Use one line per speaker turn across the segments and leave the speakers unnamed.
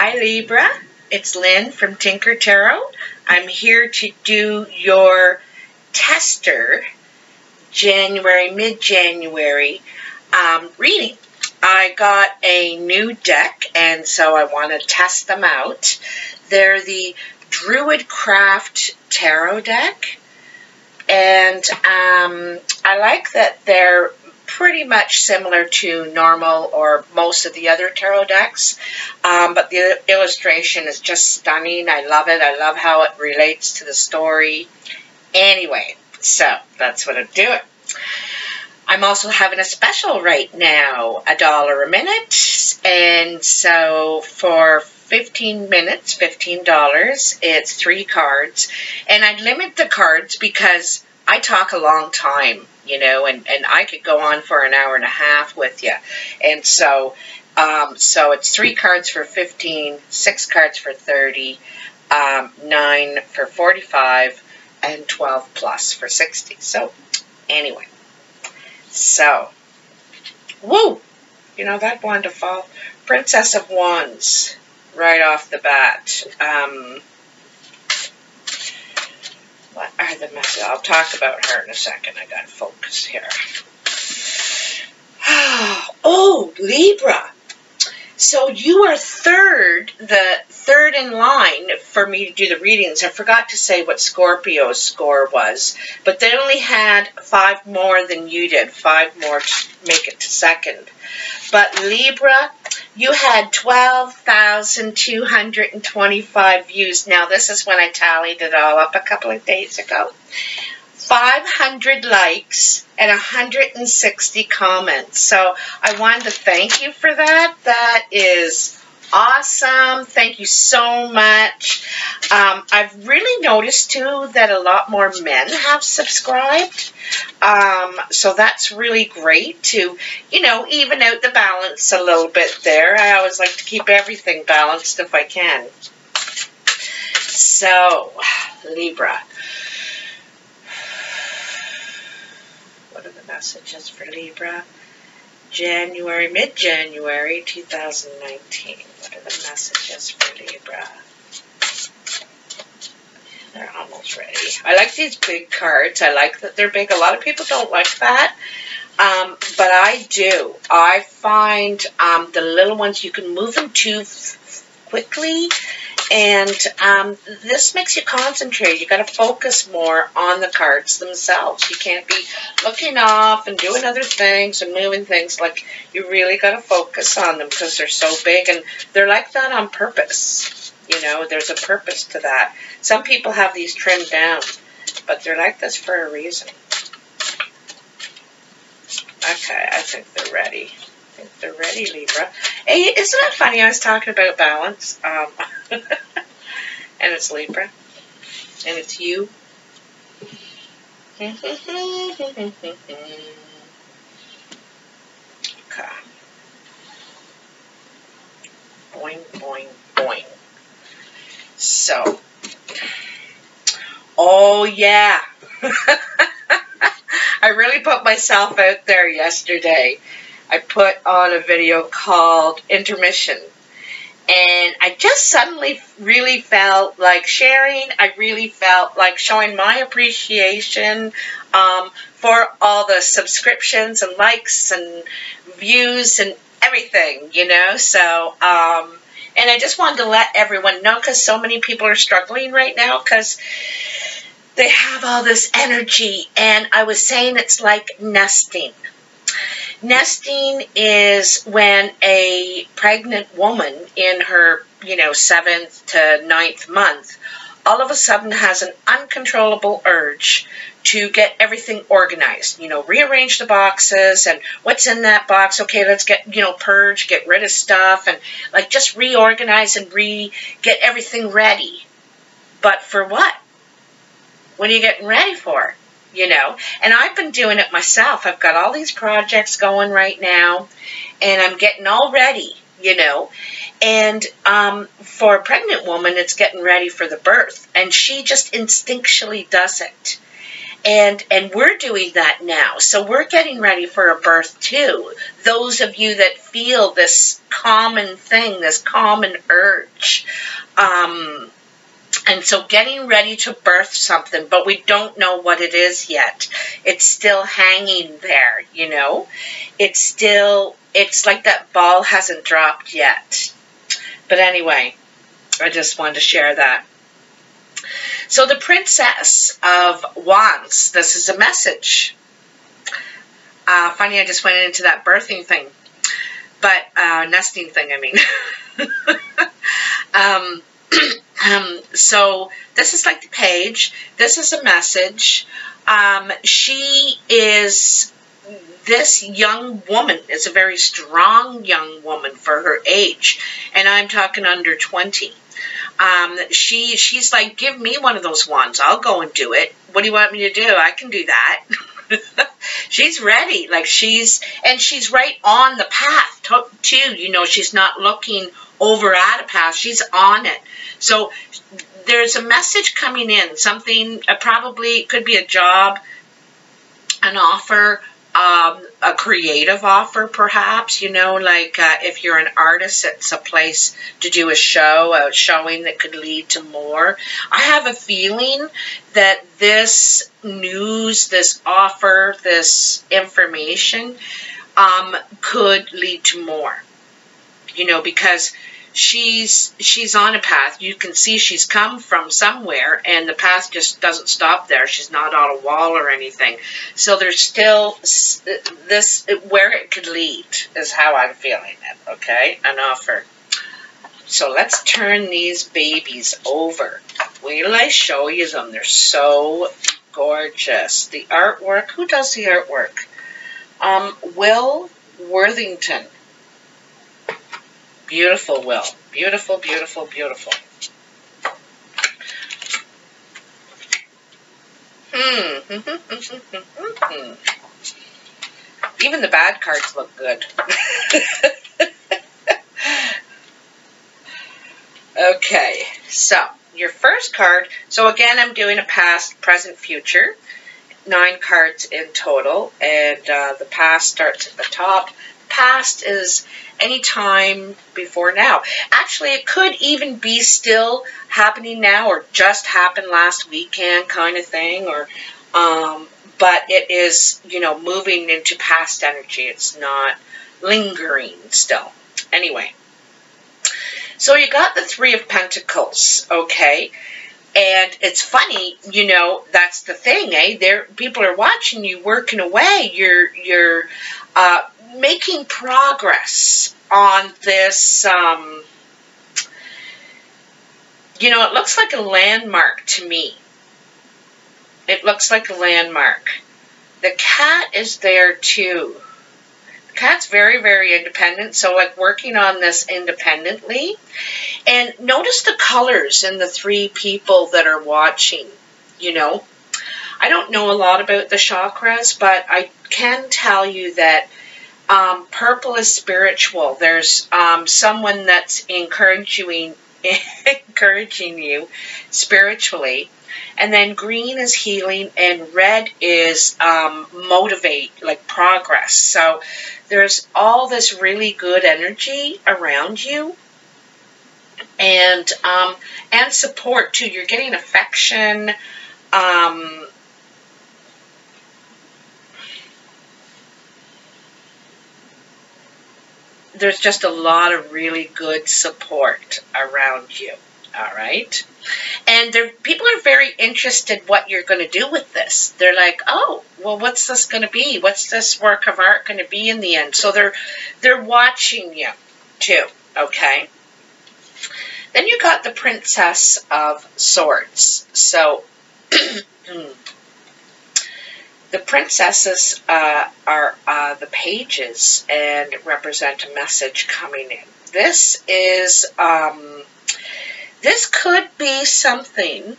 Hi Libra, it's Lynn from Tinker Tarot. I'm here to do your tester mid-January reading. I got a new deck and so I want to test them out. They're the Druidcraft Tarot deck, and I like that they're pretty much similar to normal or most of the other tarot decks, but the illustration is just stunning. I love it. I love how it relates to the story. Anyway, so that's what I'm doing. I'm also having a special right now, $1 a minute, and so for 15 minutes, $15, it's 3 cards, and I limit the cards because I talk a long time, you know, and I could go on for an hour and a half with you. And so so it's 3 cards for 15, 6 cards for 30, 9 for 45, and 12 plus for 60. So anyway, so, woo! You know, that wanted to fall. Princess of Wands, right off the bat. What are the messages? I'll talk about her in a second. I got to focus here. Oh, Libra. So you are the third in line for me to do the readings. I forgot to say what Scorpio's score was, but they only had 5 more than you did. 5 more to make it to second. But Libra, you had 12,225 views. Now, this is when I tallied it all up a couple of days ago. 500 likes and 160 comments. So I wanted to thank you for that. That is awesome. Thank you so much. I've really noticed too that a lot more men have subscribed. So that's really great to, you know, even out the balance a little bit there. I always like to keep everything balanced if I can. So, Libra. What are the messages for Libra? Mid-January 2019. What are the messages for Libra? They're almost ready. I like these big cards. I like that they're big. A lot of people don't like that, but I do. I find the little ones, you can move them too quickly, and this makes you concentrate. You got to focus more on the cards themselves. You can't be looking off and doing other things and moving things. Like, you really got to focus on them because they're so big, and they're like that on purpose. You know, there's a purpose to that. Some people have these trimmed down, but they're like this for a reason. Okay, I think they're ready. I think they're ready, Libra. Hey, isn't it funny? I was talking about balance, and it's Libra, and it's you. Okay. Boing, boing, boing. So, oh yeah. I really put myself out there yesterday. I put on a video called Intermission, and I just suddenly really felt like sharing. I really felt like showing my appreciation for all the subscriptions and likes and views and everything, you know. So, and I just wanted to let everyone know, because so many people are struggling right now because they have all this energy, and I was saying it's like nesting. Nesting is when a pregnant woman in her, you know, 7th to 9th month all of a sudden has an uncontrollable urge to get everything organized, you know, rearrange the boxes and what's in that box. Okay, let's get, you know, purge, get rid of stuff, and like just reorganize and get everything ready. But for what? What are you getting ready for? You know, and I've been doing it myself. I've got all these projects going right now, and I'm getting all ready, you know. And for a pregnant woman, it's getting ready for the birth, and she just instinctually does it. And we're doing that now. So we're getting ready for a birth too. Those of you that feel this common thing, this common urge. And so getting ready to birth something, but we don't know what it is yet. It's still hanging there, you know. It's like that ball hasn't dropped yet. But anyway, I just wanted to share that. So the Princess of Wands, this is a message. Funny, I just went into that birthing thing. But, nesting thing, I mean. So this is like the page. This is a message. She is, this young woman is a very strong young woman for her age. And I'm talking under 20. She's like, give me one of those wands. I'll go and do it. What do you want me to do? I can do that. She's ready. Like she's right on the path too. You know, she's not looking over at a path. She's on it. So there's a message coming in. Something, probably could be a job, an offer, a creative offer perhaps, you know, like if you're an artist, it's a place to do a showing that could lead to more. I have a feeling that this news, this offer, this information could lead to more, you know, because she's on a path. You can see she's come from somewhere, and the path just doesn't stop there. She's not on a wall or anything. So there's still this, where it could lead is how I'm feeling it, okay? An offer. So let's turn these babies over. Wait till I show you them. They're so gorgeous. The artwork, who does the artwork? Will Worthington. Beautiful, Will. Beautiful, beautiful, beautiful. Even the bad cards look good. Okay, so your first card. So again, I'm doing a past, present, future. 9 cards in total, and the past starts at the top. Past is any time before now. Actually, it could even be still happening now, or just happened last weekend kind of thing, or but it is, you know, moving into past energy. It's not lingering still. Anyway, so you got the 3 of Pentacles, okay? And it's funny, you know, that's the thing, eh? People are watching you working away. You're making progress on this, you know, it looks like a landmark to me. It looks like a landmark. The cat is there too. The cat's very, very independent, so like working on this independently. And notice the colors in the 3 people that are watching, you know. I don't know a lot about the chakras, but I can tell you that purple is spiritual. There's someone that's encouraging you spiritually. And then green is healing, and red is motivate, like progress. So there's all this really good energy around you, and support too. You're getting affection. There's just a lot of really good support around you, all right? And people are very interested what you're going to do with this. They're like, oh, well, what's this going to be? What's this work of art going to be in the end? So they're watching you, too, okay? Then you got the Princess of Swords. So the princesses are the pages and represent a message coming in. This is, this could be something,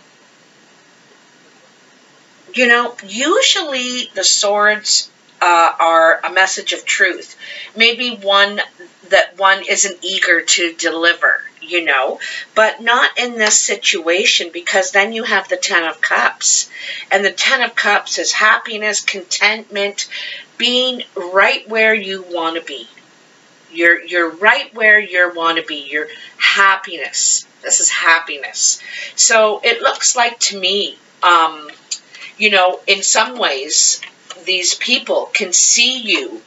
you know, usually the swords are a message of truth. Maybe one that one isn't eager to deliver, you know, but not in this situation, because then you have the Ten of Cups. And the Ten of Cups is happiness, contentment, being right where you want to be. You're right where you want to be. Your happiness. This is happiness. So it looks like to me, you know, in some ways, these people can see you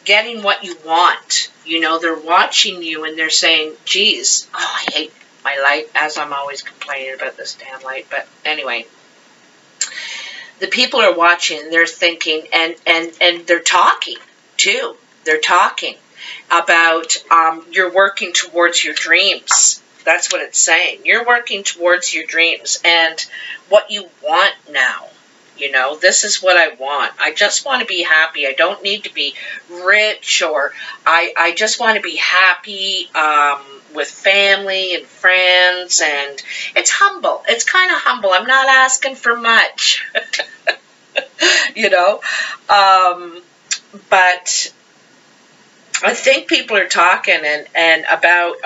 getting what you want. You know, they're watching you and they're saying, geez, oh, I hate my light, as I'm always complaining about this damn light. But anyway, the people are watching, they're thinking, and they're talking too. They're talking about you're working towards your dreams. That's what it's saying. You're working towards your dreams and what you want now. You know, this is what I want. I just want to be happy. I don't need to be rich, or I just want to be happy with family and friends. And it's humble. It's kind of humble. I'm not asking for much, you know. But I think people are talking and about,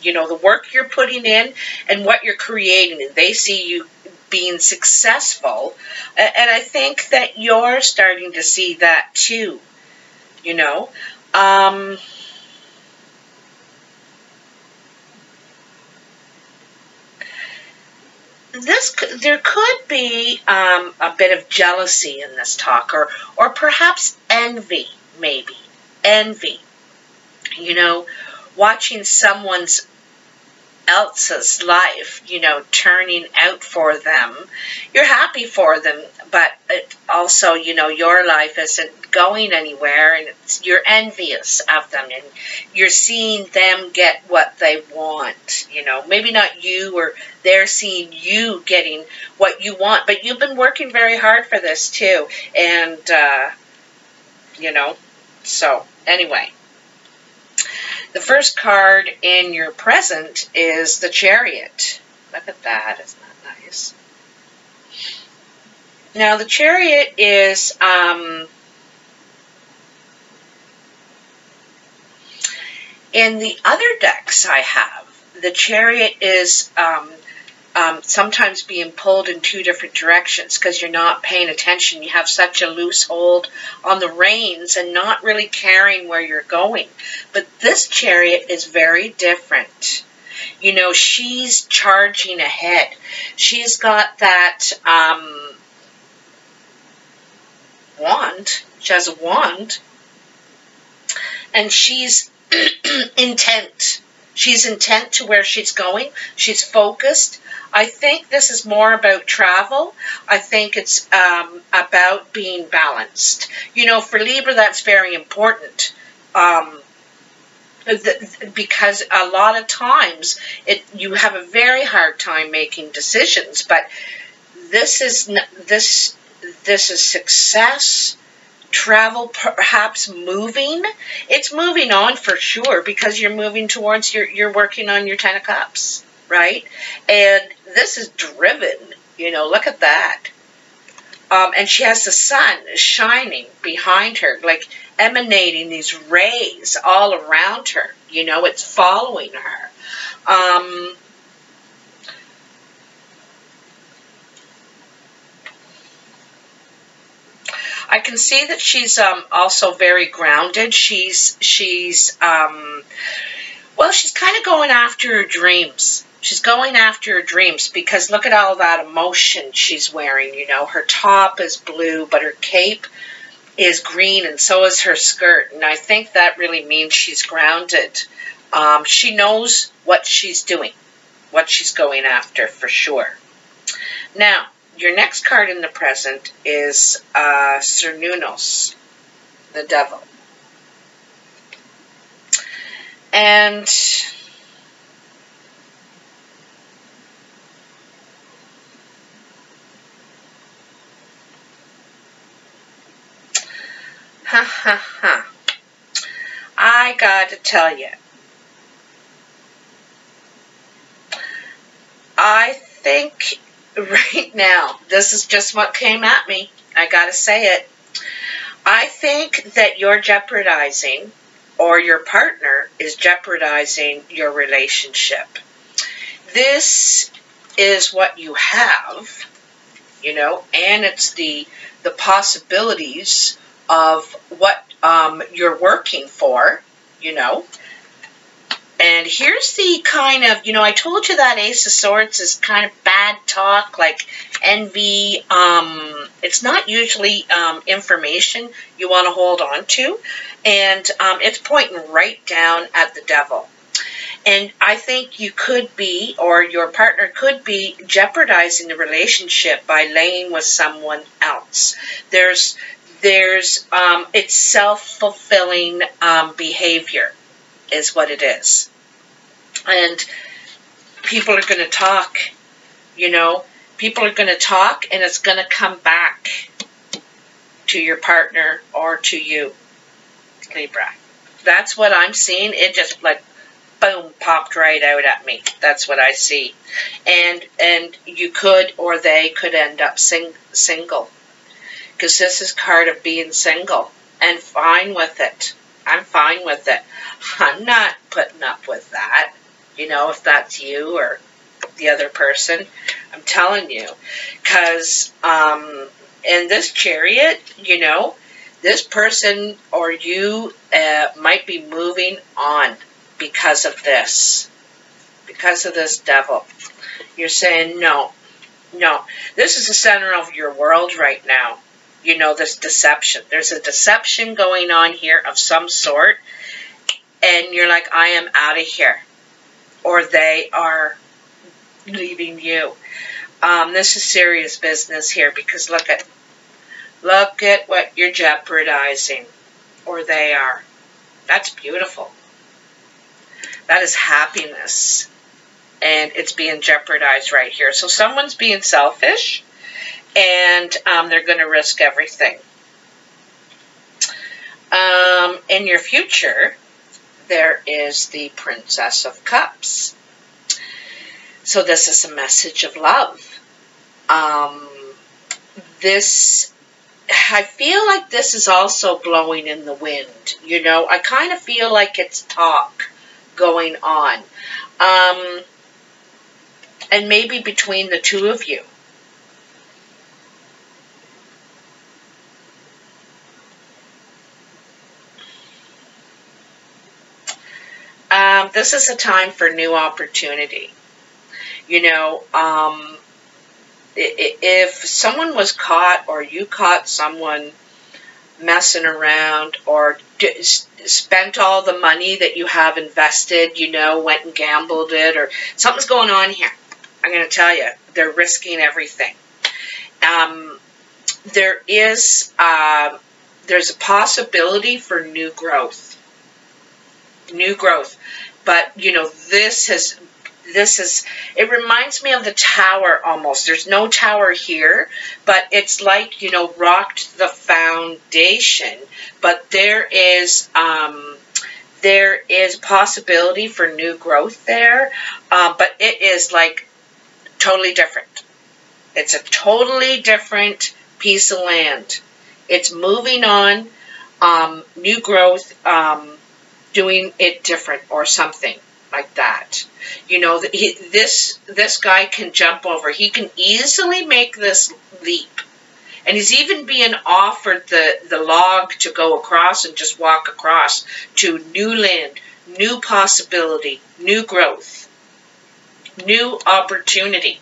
you know, the work you're putting in and what you're creating. And they see you being successful, and I think that you're starting to see that too, you know. There could be a bit of jealousy in this talk, or perhaps envy, maybe envy, you know, watching someone's else's life, you know, turning out for them. You're happy for them, but it also, you know, your life isn't going anywhere, and you're envious of them, and you're seeing them get what they want, you know. Maybe not you, or they're seeing you getting what you want, but you've been working very hard for this too, and, you know, so anyway. The first card in your present is the Chariot. Look at that. Isn't that nice? Now, the Chariot is in the other decks I have. The Chariot is sometimes being pulled in two different directions because you're not paying attention. You have such a loose hold on the reins and not really caring where you're going. But this Chariot is very different. You know, she's charging ahead. She's got that wand. She has a wand. And she's intent. She's intent to where she's going. She's focused. I think this is more about travel. I think it's about being balanced. You know, for Libra, that's very important. Because a lot of times you have a very hard time making decisions. But this is success. Travel, perhaps moving. It's moving on for sure, because you're moving towards you're working on your Ten of Cups, right? And this is driven, you know, look at that. And she has the sun shining behind her, like emanating these rays all around her, you know, it's following her. I can see that she's also very grounded. She's kind of going after her dreams. She's going after her dreams because look at all that emotion she's wearing. You know, her top is blue, but her cape is green, and so is her skirt. And I think that really means she's grounded. She knows what she's doing, what she's going after for sure. Now, your next card in the present is Cernunnos, the devil. And I got to tell you, I think right now, this is just what came at me. I gotta say it. I think that you're jeopardizing or your partner is jeopardizing your relationship. This is what you have, you know, and it's the possibilities of what you're working for, you know. And here's the kind of, you know, I told you that Ace of Swords is kind of bad talk, like envy. It's not usually information you want to hold on to. And it's pointing right down at the devil. And I think you could be, or your partner could be, jeopardizing the relationship by laying with someone else. It's self-fulfilling behavior is what it is. And people are going to talk, you know. People are going to talk, and it's going to come back to your partner or to you, Libra. That's what I'm seeing. It just like, boom, popped right out at me. That's what I see. And you could, or they could end up single. Because this is card of being single. And fine with it. I'm fine with it. I'm not putting up with that. You know, if that's you or the other person. I'm telling you. Because in this Chariot, you know, this person or you might be moving on because of this. Because of this devil. You're saying, no. No. This is the center of your world right now. You know, this deception. There's a deception going on here of some sort. And you're like, I am out of here. Or they are leaving you. This is serious business here. Because look at what you're jeopardizing. Or they are. That's beautiful. That is happiness. And it's being jeopardized right here. So someone's being selfish. And they're going to risk everything. In your future, there is the Princess of Cups. So this is a message of love. I feel like this is also blowing in the wind. You know, I kind of feel like it's talk going on. And maybe between the two of you. This is a time for new opportunity. You know, if someone was caught or you caught someone messing around or spent all the money that you have invested, you know, went and gambled it, or something's going on here. I'm going to tell you, they're risking everything. There's a possibility for new growth. New growth. But, you know, it reminds me of the tower almost. There's no tower here, but it's like, you know, rocked the foundation. But there is possibility for new growth there. But it is like totally different. It's a totally different piece of land. It's moving on, new growth, doing it different or something like that. You know, this guy can jump over. He can easily make this leap. And he's even being offered the log to go across and just walk across to new land, new possibility, new growth, new opportunity.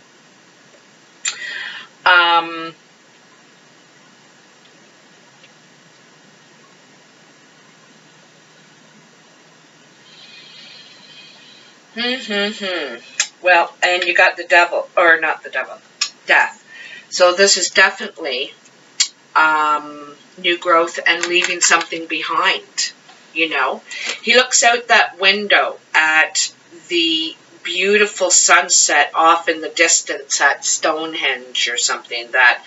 Well, and you got the devil, or not the devil, death. So this is definitely new growth and leaving something behind, you know. He looks out that window at the beautiful sunset off in the distance at Stonehenge or something, that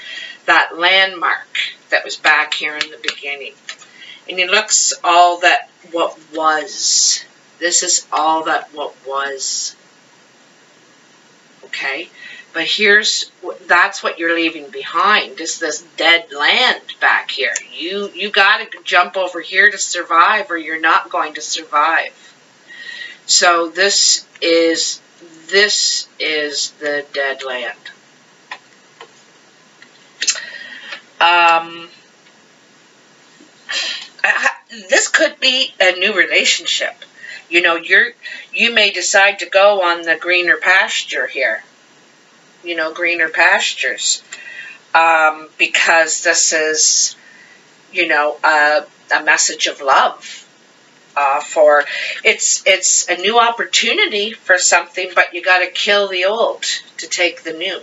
landmark that was back here in the beginning. And he looks all that what was. This is all that what was. okay? But that's what you're leaving behind, is this dead land back here. You got to jump over here to survive, or you're not going to survive. So this is the dead land. This could be a new relationship. You know, you may decide to go on the greener pasture here. You know, greener pastures. Because this is, you know, a message of love. For it's a new opportunity for something, but you got to kill the old to take the new.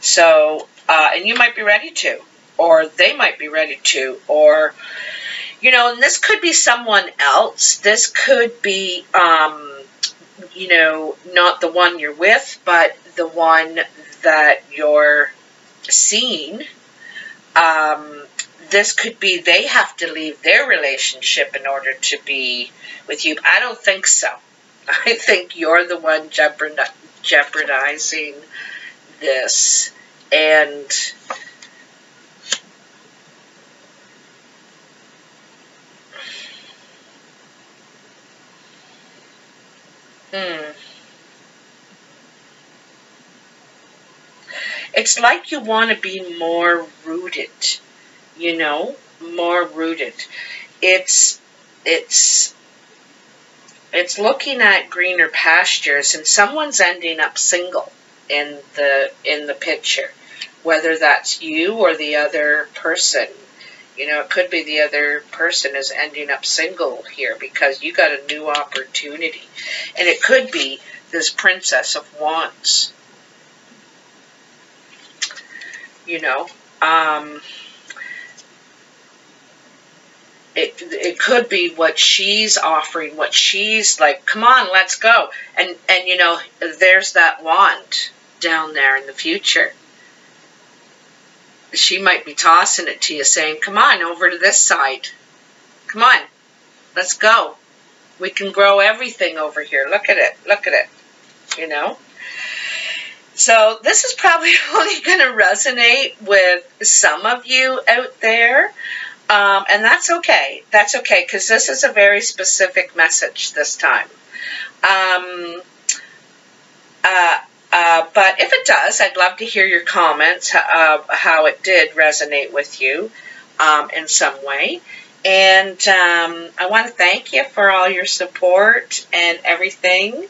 So, and you might be ready to, or they might be ready to, or, you know, and this could be someone else. This could be, you know, not the one you're with, but the one that you're seeing. This could be they have to leave their relationship in order to be with you. I don't think so. I think you're the one jeopardizing this. And it's like you want to be more rooted, you know, more rooted. It's looking at greener pastures, and someone's ending up single in the picture, whether that's you or the other person. You know, it could be the other person is ending up single here because you got a new opportunity. And it could be this Princess of Wands. You know, it could be what she's offering, what she's like, come on, let's go. And you know, there's that wand down there in the future. She might be tossing it to you saying, come on, over to this side. Come on, let's go. We can grow everything over here. Look at it. Look at it. You know? So this is probably only going to resonate with some of you out there. And that's okay. That's okay, because this is a very specific message this time. But if it does, I'd love to hear your comments, how it did resonate with you in some way. And I want to thank you for all your support and everything.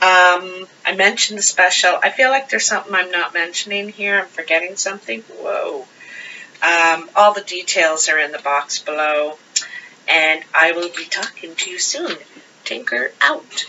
I mentioned the special. I feel like there's something I'm not mentioning here. I'm forgetting something. Whoa. All the details are in the box below. And I will be talking to you soon. Tinker out.